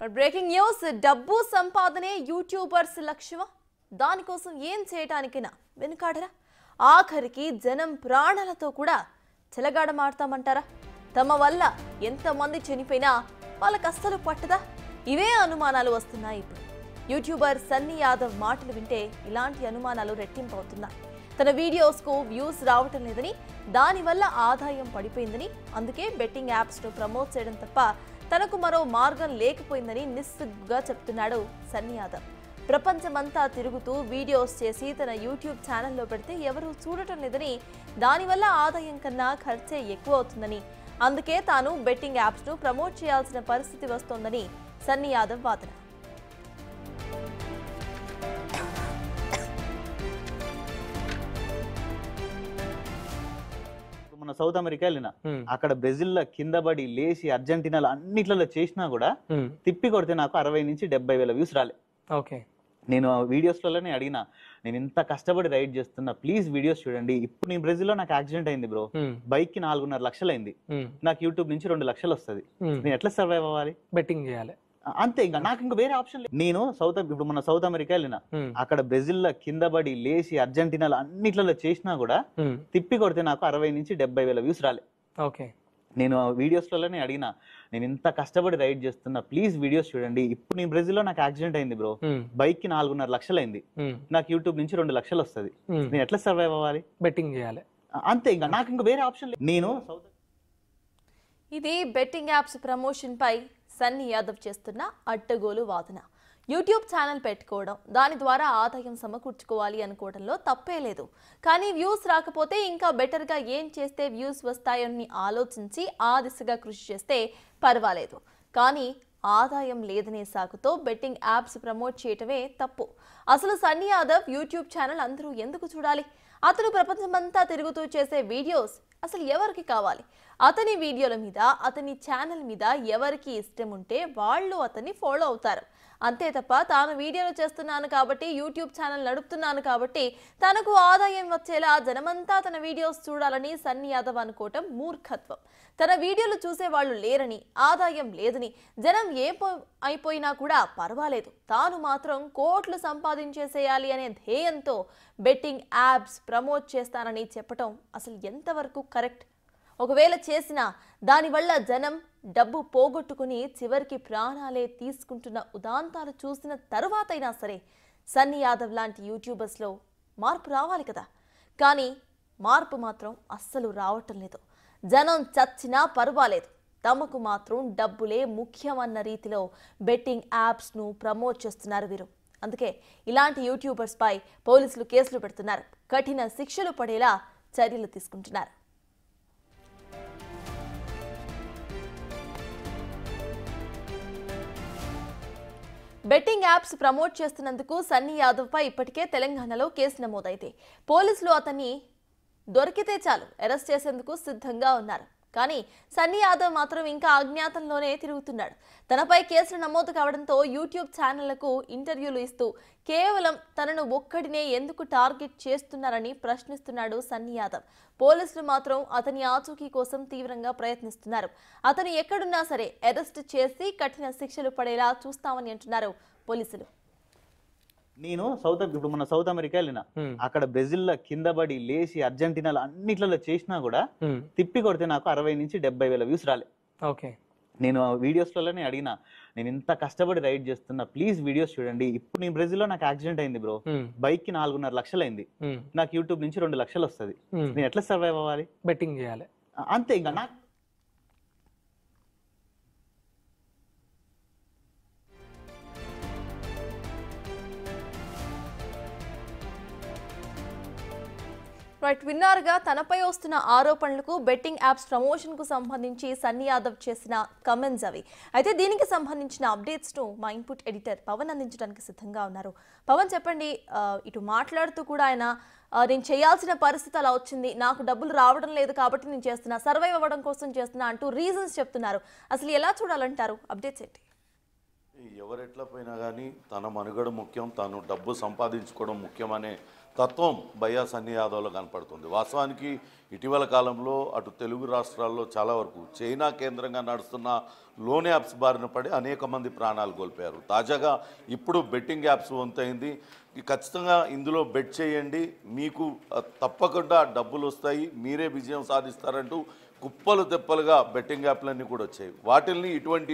Breaking news డబ్బు సంపాదనే YouTubers లక్ష్యమా దానికోసం ఏం చేయడానికైనా వెనుకాడరా ఆఖరికి జనం ప్రాణాలతో కూడా చెలగాడమాడతామంటారా తమ వల్ల ఎంతమంది చనిపోయినా వాళ్ళకి అస్సలు పట్టదా ఇవే అనుమానాలు వస్తున్నాయి ఇప్పుడు యూట్యూబర్ సన్నీ యాదవ్ మాటలు వింటే ఇలాంటి అనుమానాలు రెట్టింపవుతున్నాయి తన వీడియోస్కు వ్యూస్ రావటం లేదని దానివల్ల ఆదాయం పడిపోయిందని అందుకే బెట్టింగ్ యాప్స్ను ప్రమోట్ చేయడం తప్ప తనకు మరో మార్గం లేకపోయిందని నిస్సిగ్గుగా చెప్తున్నాడు సన్నీ యాదవ్ ప్రపంచమంతా తిరుగుతూ వీడియోస్ చేసి తన యూట్యూబ్ ఛానల్లో పెడితే ఎవరూ చూడటం లేదని దానివల్ల ఆదాయం కన్నా ఖర్చే ఎక్కువ అవుతుందని అందుకే తాను బెట్టింగ్ యాప్స్ను ప్రమోట్ చేయాల్సిన పరిస్థితి వస్తోందని సన్నీ యాదవ్ వాదన సౌత్ అమెరికా వెళ్ళిన అక్కడ బ్రెజిల్ లో కింద పడి లేచి అర్జెంటీనాలో అన్నిట్లలో చేసినా కూడా తిప్పి కొడితే నాకు 60 నుంచి 70,000 వ్యూస్ రాలే. నేను వీడియోస్లలోనే అడిగినా నేను ఇంత కష్టపడి రైడ్ చేస్తున్నా ప్లీజ్ వీడియోస్ చూడండి. ఇప్పుడు నేను బ్రెజిల్ లో నాకు యాక్సిడెంట్ అయింది బ్రో, బైక్ కి 4.5 లక్షలు అయింది, నాకు యూట్యూబ్ నుంచి 2 లక్షలు వస్తుంది, నేను ఎట్లా సర్వైవ్ అవ్వాలి? బెట్టింగ్ చేయాలి అంతే, ఇంకా నాకు ఇంకా వేరే ఆప్షన్ లేదు. నేను ఇప్పుడు మన సౌత్ అమెరికా వెళ్ళిన అక్కడ బ్రెజిల్ లో కింద పడి లేచి అర్జెంటీనాలో అన్నిట్లలో చేసినా కూడా తిప్పి కొడితే నాకు 60 నుంచి 70,000 వ్యూస్ రాలే. నేను వీడియోస్లలోనే అడిగినా నేను ఇంత కష్టపడి రైడ్ చేస్తున్నా ప్లీజ్ వీడియోస్ చూడండి. ఇప్పుడు నేను బ్రెజిల్ లో నాకు యాక్సిడెంట్ అయింది బ్రో, బైక్ కి 4.5 లక్షలు అయింది, నాకు యూట్యూబ్ నుంచి 2 లక్షలు వస్తుంది, నేను ఎట్లా సర్వైవ్ అవ్వాలి? బెట్టింగ్ చేయాలి అంతే, ఇంకా నాకు ఇంకా వేరే ఆప్షన్ లేదు. నేను ఇది బెట్టింగ్ యాప్స్ ప్రమోషన్ పై సన్నీ యాదవ్ చేస్తున్న అడ్డగోలు వాదన. యూట్యూబ్ ఛానల్ పెట్టుకోవడం దాని ద్వారా ఆదాయం సమకూర్చుకోవాలి అనుకోవడంలో తప్పే లేదు. కానీ వ్యూస్ రాకపోతే ఇంకా బెటర్గా ఏం చేస్తే వ్యూస్ వస్తాయని ఆలోచించి ఆ దిశగా కృషి చేస్తే పర్వాలేదు. కానీ ఆదాయం లేదనే సాకుతో బెట్టింగ్ యాప్స్ ప్రమోట్ చేయటమే తప్పు. అసలు సన్నీ యాదవ్ యూట్యూబ్ ఛానల్ అందరూ ఎందుకు చూడాలి? అతను ప్రపంచమంతా తిరుగుతూ చేసే వీడియోస్ అసలు ఎవరికి కావాలి? అతని వీడియోల మీద అతని ఛానల్ మీద ఎవరికి ఇష్టం ఉంటే వాళ్ళు అతన్ని ఫాలో అవుతారు. అంతే తప్ప తాను వీడియోలు చేస్తున్నాను కాబట్టి యూట్యూబ్ ఛానల్ నడుపుతున్నాను కాబట్టి తనకు ఆదాయం వచ్చేలా జనమంతా తన వీడియోస్ చూడాలని సన్నీ యాదవ్ అనుకోవటం మూర్ఖత్వం. తన వీడియోలు చూసే వాళ్ళు లేరని, ఆదాయం లేదని, జనం అయిపోయినా కూడా పర్వాలేదు, తాను మాత్రం కోట్లు సంపాదించేసేయాలి అనే ధ్యేయంతో బెట్టింగ్ యాప్స్ ప్రమోట్ చేస్తానని చెప్పటం అసలు ఎంతవరకు కరెక్ట్? ఒకవేళ చేసినా దానివల్ల జనం డబ్బు పోగొట్టుకుని చివరికి ప్రాణాలే తీసుకుంటున్న ఉదాంతాలు చూసిన తరువాతైనా సరే సన్నీ యాదవ్ లాంటి యూట్యూబర్స్లో మార్పు రావాలి కదా. కానీ మార్పు మాత్రం అస్సలు రావటం లేదు. జనం చచ్చినా పర్వాలేదు, తమకు మాత్రం డబ్బులే ముఖ్యమన్న రీతిలో బెట్టింగ్ యాప్స్ను ప్రమోట్ చేస్తున్నారు వీరు. అందుకే ఇలాంటి యూట్యూబర్స్పై పోలీసులు కేసులు పెడుతున్నారు, కఠిన శిక్షలు పడేలా చర్యలు తీసుకుంటున్నారు. బెట్టింగ్ యాప్స్ ప్రమోట్ చేస్తున్నందుకు సన్నీ యాదవ్ పై ఇప్పటికే తెలంగాణలో కేసు నమోదైతే పోలీసులు అతన్ని దొరికితే చాలు అరెస్ట్ చేసేందుకు సిద్ధంగా ఉన్నారు. కానీ సన్నీ యాదవ్ మాత్రం ఇంకా అజ్ఞాతంలోనే తిరుగుతున్నాడు. తనపై కేసులు నమోదు కావడంతో యూట్యూబ్ ఛానళ్లకు ఇంటర్వ్యూలు ఇస్తూ కేవలం తనను ఒక్కడినే ఎందుకు టార్గెట్ చేస్తున్నారని ప్రశ్నిస్తున్నాడు సన్నీ యాదవ్. పోలీసులు మాత్రం అతని ఆచూకీ కోసం తీవ్రంగా ప్రయత్నిస్తున్నారు. అతను ఎక్కడున్నా సరే అరెస్ట్ చేసి కఠిన శిక్షలు పడేలా చూస్తామని అంటున్నారు పోలీసులు. నేను ఇప్పుడు మన సౌత్ అమెరికా వెళ్ళిన అక్కడ బ్రెజిల్ లో కింద పడి లేచి అర్జెంటీనాలో అన్నిట్లలో చేసినా కూడా తిప్పి కొడితే నాకు 60 నుంచి 70,000 వ్యూస్ రాలే. నేను వీడియోస్లలోనే అడిగినా నేను ఇంత కష్టపడి రైడ్ చేస్తున్నా ప్లీజ్ వీడియోస్ చూడండి. ఇప్పుడు నేను బ్రెజిల్ లో నాకు యాక్సిడెంట్ అయింది బ్రో, బైక్ కి 4.5 లక్షలు అయింది, నాకు యూట్యూబ్ నుంచి 2 లక్షలు వస్తుంది, నేను ఎట్లా సర్వైవ్ అవ్వాలి? బెట్టింగ్ చేయాలి అంతే, ఇంకా నాకు విన్నారుగా తనపై వస్తున్న ఆరోపణలకు బెట్టింగ్ యాప్స్ ప్రమోషన్ కు సంబంధించి సన్నీ యాదవ్ చేసిన కమెంట్స్ అవి. అయితే దీనికి సంబంధించిన అప్డేట్స్ ను మా ఇన్పుట్ ఎడిటర్ పవన్ అందించడానికి సిద్ధంగా ఉన్నారు. పవన్ చెప్పండి, ఇటు మాట్లాడుతూ కూడా ఆయన నేను చేయాల్సిన పరిస్థితి అలా వచ్చింది, నాకు డబ్బులు రావడం లేదు కాబట్టి నేను చేస్తున్నా, సర్వైవ్ అవ్వడం కోసం చేస్తున్నా అంటూ రీజన్స్ చెప్తున్నారు. అసలు ఎలా చూడాలంటారు? అప్డేట్స్ ఏంటి? ఎవరెట్లా పోయినా కానీ తన మనుగడ ముఖ్యం, తాను డబ్బు సంపాదించుకోవడం ముఖ్యమనే తత్వం భయ్యా సన్నీ యాదవ్లో కనపడుతుంది. వాస్తవానికి ఇటీవల కాలంలో అటు తెలుగు రాష్ట్రాల్లో చాలా వరకు చైనా కేంద్రంగా నడుస్తున్న లోన్ యాప్స్ బారిన పడి అనేక మంది ప్రాణాలు కోల్పోయారు. తాజాగా ఇప్పుడు బెట్టింగ్ యాప్స్ వంతైంది. ఖచ్చితంగా ఇందులో బెట్ చేయండి, మీకు తప్పకుండా డబ్బులు వస్తాయి, మీరే విజయం సాధిస్తారంటూ కుప్పలు తెప్పలుగా బెట్టింగ్ యాప్లన్నీ కూడా వచ్చాయి. వాటిల్ని ఇటువంటి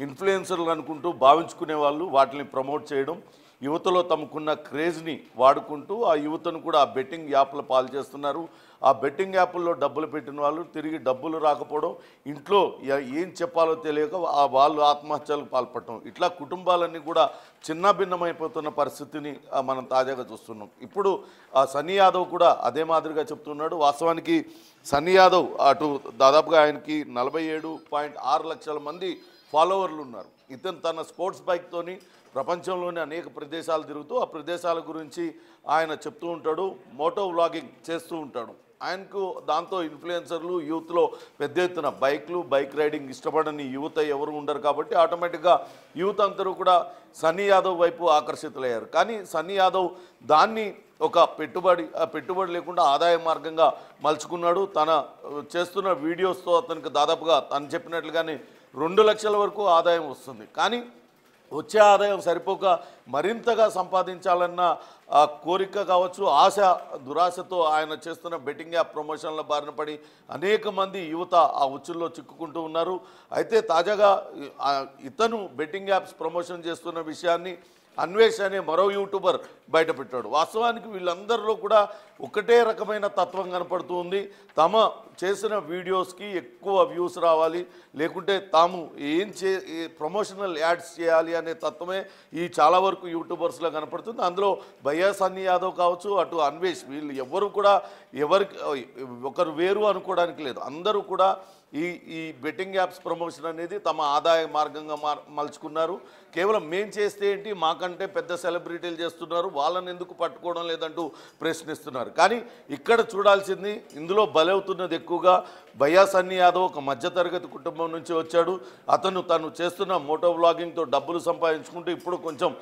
ఇన్ఫ్లుయెన్సర్లు అనుకుంటూ భావించుకునే వాళ్ళు వాటిని ప్రమోట్ చేయడం, యువతలో తమకున్న క్రేజ్ని వాడుకుంటూ ఆ యువతను కూడా ఆ బెట్టింగ్ యాప్ల పాలు చేస్తున్నారు. ఆ బెట్టింగ్ యాప్ల్లో డబ్బులు పెట్టిన వాళ్ళు తిరిగి డబ్బులు రాకపోవడం, ఇంట్లో ఏం చెప్పాలో తెలియక వాళ్ళు ఆత్మహత్యలకు పాల్పడటం, ఇట్లా కుటుంబాలన్నీ కూడా చిన్నభిన్నమైపోతున్న పరిస్థితిని మనం తాజాగా చూస్తున్నాం. ఇప్పుడు సన్నీ యాదవ్ కూడా అదే మాదిరిగా చెప్తున్నాడు. వాస్తవానికి సన్నీ యాదవ్ అటు దాదాపుగా ఆయనకి 47.6 లక్షల మంది ఫాలోవర్లు ఉన్నారు. ఇతను తన స్పోర్ట్స్ బైక్తోని ప్రపంచంలోని అనేక ప్రదేశాలు తిరుగుతూ ఆ ప్రదేశాల గురించి ఆయన చెప్తూ ఉంటాడు, మోటో వ్లాగింగ్ చేస్తూ ఉంటాడు. ఆయనకు దాంతో ఇన్ఫ్లుయెన్సర్లు యూత్లో పెద్ద ఎత్తున బైక్ రైడింగ్ ఇష్టపడని యువత ఎవరు ఉండరు కాబట్టి ఆటోమేటిక్గా యూత్ అందరూ కూడా సన్నీ యాదవ్ వైపు ఆకర్షితులయ్యారు. కానీ సన్నీ యాదవ్ దాన్ని ఒక పెట్టుబడి లేకుండా ఆదాయ మార్గంగా మలుచుకున్నాడు. తన చేస్తున్న వీడియోస్తో అతనికి దాదాపుగా తను చెప్పినట్లుగానే 2 లక్షల వరకు ఆదాయం వస్తుంది. కానీ వచ్చే ఆదాయం సరిపోక మరింతగా సంపాదించాలన్న కోరిక కావచ్చు, దురాశతో ఆయన చేస్తున్న బెట్టింగ్ యాప్ ప్రమోషన్ల బారిన పడి అనేక మంది యువత ఆ ఉచ్చుల్లో చిక్కుకుంటూ ఉన్నారు. అయితే తాజాగా ఇతను బెట్టింగ్ యాప్స్ ప్రమోషన్ చేస్తున్న విషయాన్ని అన్వేష్ అనే మరో యూట్యూబర్ బయటపెట్టాడు. వాస్తవానికి వీళ్ళందరిలో కూడా ఒకటే రకమైన తత్వం కనపడుతూ ఉంది. తమ చేసిన వీడియోస్కి ఎక్కువ వ్యూస్ రావాలి, లేకుంటే తాము ప్రమోషనల్ యాడ్స్ చేయాలి అనే తత్వమే ఈ చాలా వరకు యూట్యూబర్స్లో కనపడుతుంది. అందులో భయ్యా సన్నీ యాదవ్ కావచ్చు, అటు అన్వేష్, వీళ్ళు ఎవరు కూడా ఒకరు వేరు అనుకోవడానికి లేదు. అందరూ కూడా ఈ బెట్టింగ్ యాప్స్ ప్రమోషన్ అనేది తమ ఆదాయ మార్గంగా మలుచుకున్నారు. కేవలం మేం చేస్తే ఏంటి, మాకంటే పెద్ద సెలబ్రిటీలు చేస్తున్నారు, వాళ్ళని ఎందుకు పట్టుకోవడం లేదంటూ ప్రశ్నిస్తున్నారు. కానీ ఇక్కడ చూడాల్సింది, ఇందులో బలవుతున్నది ఎక్కువగా భయ్యా సన్నీ యాదవ్ ఒక మధ్యతరగతి కుటుంబం నుంచి వచ్చాడు. తను చేస్తున్న మోటో వ్లాగింగ్తో డబ్బులు సంపాదించుకుంటూ ఇప్పుడు కొంచెం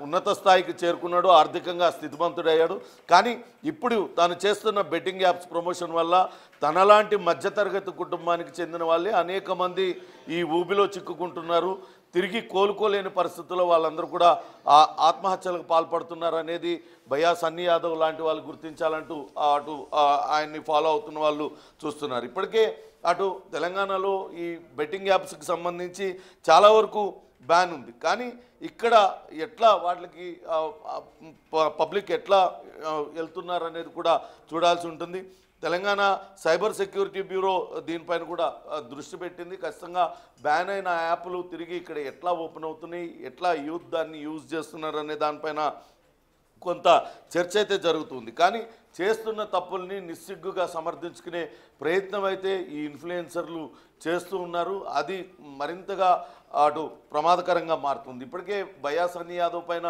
ఉన్నత స్థాయికి చేరుకున్నాడు, ఆర్థికంగా స్థితిమంతుడయ్యాడు. కానీ ఇప్పుడు తాను చేస్తున్న బెట్టింగ్ యాప్స్ ప్రమోషన్ వల్ల తనలాంటి మధ్యతరగతి కుటుంబానికి చెందిన వాళ్ళే అనేక మంది ఈ ఊబిలో చిక్కుకుంటున్నారు. తిరిగి కోలుకోలేని పరిస్థితుల్లో వాళ్ళందరూ కూడా ఆత్మహత్యలకు పాల్పడుతున్నారు అనేది భయ్యా సన్నీ యాదవ్ లాంటి వాళ్ళు గుర్తించాలంటూ అటు ఆయన్ని ఫాలో అవుతున్న వాళ్ళు చూస్తున్నారు. ఇప్పటికే అటు తెలంగాణలో ఈ బెట్టింగ్ యాప్స్కి సంబంధించి చాలా వరకు బ్యాన్ ఉంది. కానీ ఇక్కడ ఎట్లా వాటికి పబ్లిక్ ఎట్లా వెళ్తున్నారు అనేది కూడా చూడాల్సి ఉంటుంది. తెలంగాణ సైబర్ సెక్యూరిటీ బ్యూరో దీనిపైన కూడా దృష్టి పెట్టింది. ఖచ్చితంగా బ్యాన్ అయిన యాప్లు తిరిగి ఇక్కడ ఎట్లా ఓపెన్ అవుతున్నాయి, ఎట్లా యూత్ దాన్ని యూజ్ చేస్తున్నారు అనే దానిపైన కొంత చర్చ అయితే జరుగుతుంది. కానీ చేస్తున్న తప్పుల్ని నిస్సిగ్గుగా సమర్థించుకునే ప్రయత్నం అయితే ఈ ఇన్ఫ్లుయెన్సర్లు చేస్తూ ఉన్నారు. అది మరింతగా అటు ప్రమాదకరంగా మారుతుంది. ఇప్పటికే భయ్యా సన్నీ యాదవ్ పైన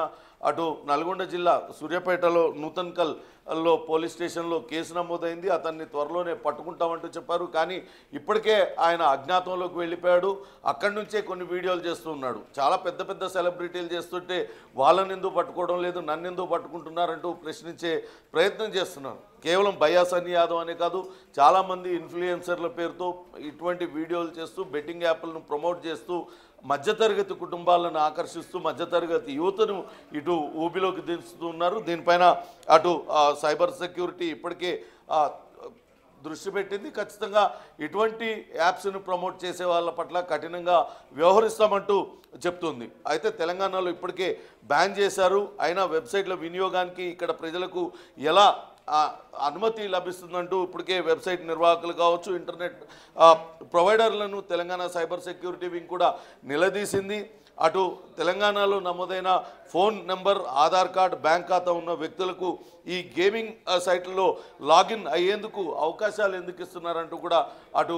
అటు నల్గొండ జిల్లా సూర్యాపేటలో నూతన్కల్లో పోలీస్ స్టేషన్లో కేసు నమోదైంది. అతన్ని త్వరలోనే పట్టుకుంటామంటూ చెప్పారు. కానీ ఇప్పటికే ఆయన అజ్ఞాతంలోకి వెళ్ళిపోయాడు. అక్కడి నుంచే కొన్ని వీడియోలు చేస్తూ ఉన్నాడు. చాలా పెద్ద పెద్ద సెలబ్రిటీలు చేస్తుంటే వాళ్ళని ఎందుకు పట్టుకోవడం లేదు, నన్ను ఎందుకు పట్టుకుంటున్నారంటూ ప్రశ్నించే ప్రయత్నం చేస్తున్నారు. కేవలం భయ్యా సన్నీ యాదవ్ అనే కాదు, చాలామంది ఇన్ఫ్లుయెన్సర్ల పేరుతో ఇటువంటి వీడియోలు చేస్తూ బెట్టింగ్ యాప్లను ప్రమోట్ చేస్తూ మధ్యతరగతి కుటుంబాలను ఆకర్షిస్తూ మధ్యతరగతి యువతను ఇటు ఊబిలోకి దించుతూ ఉన్నారు. దీనిపైన అటు సైబర్ సెక్యూరిటీ ఇప్పటికే దృష్టి పెట్టింది. ఖచ్చితంగా ఇటువంటి యాప్స్ను ప్రమోట్ చేసే వాళ్ళ పట్ల కఠినంగా వ్యవహరిస్తామంటూ చెప్తుంది. అయితే తెలంగాణలో ఇప్పటికే బ్యాన్ చేశారు. అయినా వెబ్సైట్ల వినియోగానికి ఇక్కడ ప్రజలకు ఎలా అనుమతి లభిస్తుందంటూ ఇప్పటికే వెబ్సైట్ నిర్వాహకులు కావచ్చు, ఇంటర్నెట్ ప్రొవైడర్లను తెలంగాణ సైబర్ సెక్యూరిటీ వింగ్ కూడా నిలదీసింది. అటు తెలంగాణలో నమోదైన phone number, Aadhaar card, bank ఖాతా ఉన్న వ్యక్తులకు ఈ గేమింగ్ సైట్లలో లాగిన్ అయ్యేందుకు అవకాశాలు ఎందుకు ఇస్తున్నారంటూ కూడా అటు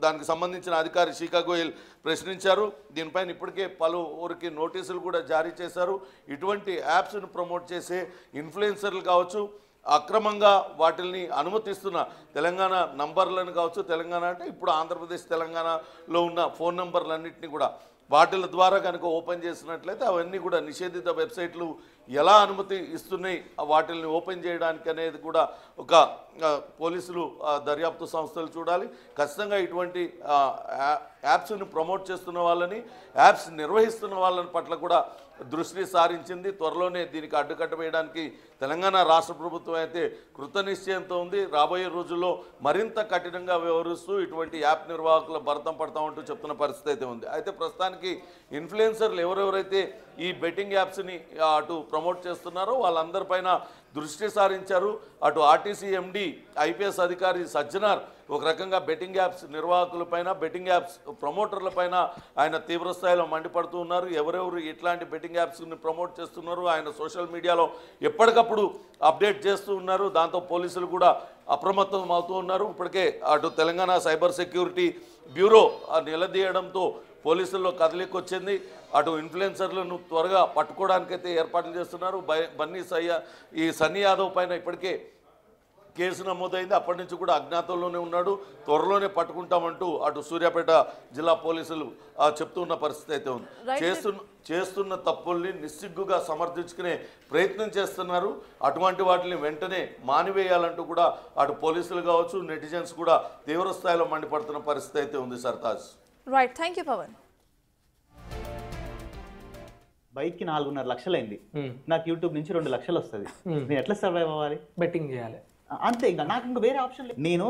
దానికి సంబంధించిన అధికారి శిఖా గోయల్ ప్రశ్నించారు. దీనిపైన ఇప్పటికే పలువురికి నోటీసులు కూడా జారీ చేశారు. ఇటువంటి యాప్స్ను ప్రమోట్ చేసే ఇన్ఫ్లుయెన్సర్లు కావచ్చు, అక్రమంగా వాటిల్ని అనుమతిస్తున్న తెలంగాణ నంబర్లను కావచ్చు, తెలంగాణ అంటే ఇప్పుడు ఆంధ్రప్రదేశ్ తెలంగాణలో ఉన్న ఫోన్ నంబర్లన్నింటినీ కూడా వాటిల ద్వారా కనుక ఓపెన్ చేసినట్లయితే అవన్నీ కూడా నిషేధిత వెబ్సైట్లు ఎలా అనుమతి ఇస్తున్నాయి వాటిని ఓపెన్ చేయడానికి అనేది కూడా ఒక పోలీసులు దర్యాప్తు సంస్థలు చూడాలి. ఖచ్చితంగా ఇటువంటి యాప్స్ని ప్రమోట్ చేస్తున్న వాళ్ళని, యాప్స్ నిర్వహిస్తున్న వాళ్ళని పట్ల కూడా దృష్టి సారించింది. త్వరలోనే దీనికి అడ్డుకట్ట వేయడానికి తెలంగాణ రాష్ట్ర ప్రభుత్వం అయితే కృతనిశ్చయంతో ఉంది. రాబోయే రోజుల్లో మరింత కఠినంగా వ్యవహరిస్తూ ఇటువంటి యాప్ నిర్వాహకుల భరతం పడతామంటూ చెప్తున్న పరిస్థితి అయితే ఉంది. అయితే ప్రస్తుతానికి ఇన్ఫ్లుయెన్సర్లు ఎవరెవరైతే ఈ బెట్టింగ్ యాప్స్ని అటు ప్రమోట్ చేస్తున్నారో వాళ్ళందరిపైన దృష్టి సారించారు. అటు ఆర్టీసీ ఎండి ఐపీఎస్ అధికారి సజ్జనార్ ఒక రకంగా బెట్టింగ్ యాప్స్ నిర్వాహకులపైన, బెట్టింగ్ యాప్స్ ప్రమోటర్లపైన ఆయన తీవ్రస్థాయిలో మండిపడుతూ ఉన్నారు. ఎవరెవరు ఇట్లాంటి బెట్టింగ్ యాప్స్ని ప్రమోట్ చేస్తున్నారు ఆయన సోషల్ మీడియాలో ఎప్పటికప్పుడు అప్డేట్ చేస్తూ ఉన్నారు. దాంతో పోలీసులు కూడా అప్రమత్తం అవుతూ ఉన్నారు. ఇప్పటికే అటు తెలంగాణ సైబర్ సెక్యూరిటీ బ్యూరో నిలదీయడంతో పోలీసుల్లో కదలిక వచ్చింది. అటు ఇన్ఫ్లుయెన్సర్లను త్వరగా పట్టుకోవడానికైతే ఏర్పాట్లు చేస్తున్నారు. ఈ సన్నీ యాదవ్ పైన ఇప్పటికే కేసు నమోదైంది. అప్పటి నుంచి కూడా అజ్ఞాతంలోనే ఉన్నాడు. త్వరలోనే పట్టుకుంటామంటూ అటు సూర్యాపేట జిల్లా పోలీసులు చెప్తున్న పరిస్థితి అయితే ఉంది. చేస్తున్న తప్పుల్ని నిస్సిగ్గుగా సమర్థించుకునే ప్రయత్నం చేస్తున్నారు. అటువంటి వాటిని వెంటనే మానివేయాలంటూ కూడా అటు పోలీసులు కావచ్చు, నెటిజన్స్ కూడా తీవ్ర స్థాయిలో మండిపడుతున్న పరిస్థితి అయితే ఉంది. Sartaj. Right, thank you Pavan. బైక్కి 4.5 లక్షలైంది, నాకు యూట్యూబ్ నుంచి 2 లక్షలు వస్తుంది, నేను ఎట్లా సర్వైవ్ అవ్వాలి? బెట్టింగ్ చేయాలి అంతే, ఇంకా నాకు ఇంకా వేరే ఆప్షన్ లేదు. నేను